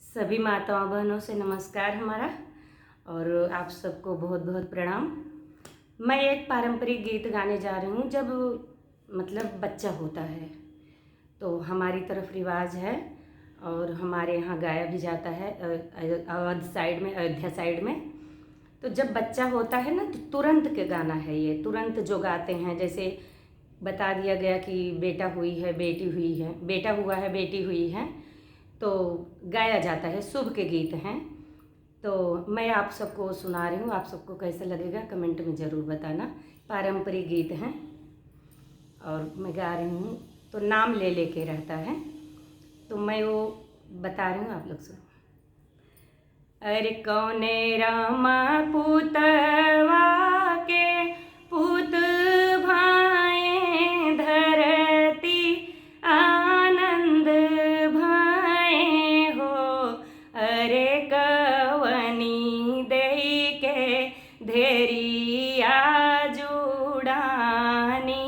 सभी माताओं बहनों से नमस्कार हमारा, और आप सबको बहुत बहुत प्रणाम। मैं एक पारंपरिक गीत गाने जा रही हूँ। जब मतलब बच्चा होता है तो हमारी तरफ रिवाज है और हमारे यहाँ गाया भी जाता है अयोध्या साइड में। तो जब बच्चा होता है ना तो तुरंत के गाना है ये, तुरंत जो गाते हैं। जैसे बता दिया गया कि बेटा हुई है बेटी हुई है, बेटा हुआ है बेटी हुई है, तो गाया जाता है, शुभ के गीत हैं। तो मैं आप सबको सुना रही हूँ, आप सबको कैसा लगेगा कमेंट में ज़रूर बताना। पारंपरिक गीत हैं और मैं गा रही हूँ, तो नाम ले लेके रहता है, तो मैं वो बता रही हूँ, आप लोग सुनो। अरे कौने रामा पुतवा के पुत भाए धरती आनंद भाए हो। अरे कवनी दई के धेरिया जुड़ानी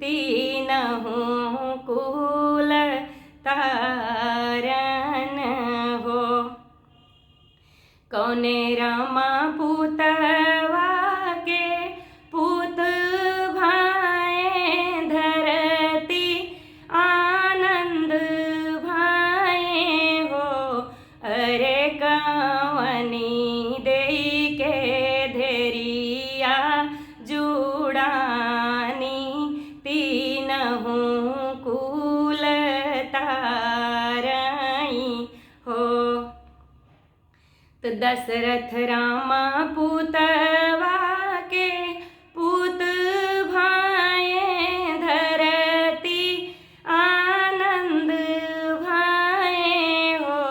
तीनहु कुल तारन हो। कौने रामा पुतवा के पुत भाए धरती आनंद भाए हो। अरे कवनी देई के धेरिया जुड़ानी तीनहु कुल तारई हो। तो दशरथ रामा पुतवा के पुत भाए धरती आनंद भाए हो।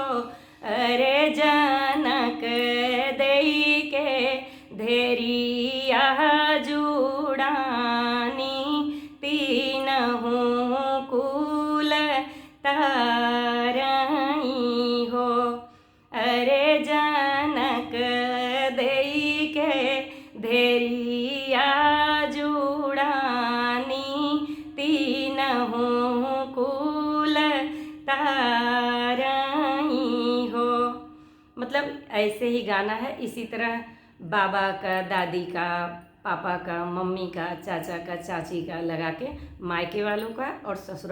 अरे जनक दई के धेरिया जुड़ानी तीनहु कुल तारई हो। अरे जनक दई के धेरिया जुड़ानी तीनहु कुल तारई हो। मतलब ऐसे ही गाना है। इसी तरह बाबा का, दादी का, पापा का, मम्मी का, चाचा का, चाची का लगा के मायके वालों का और ससुराल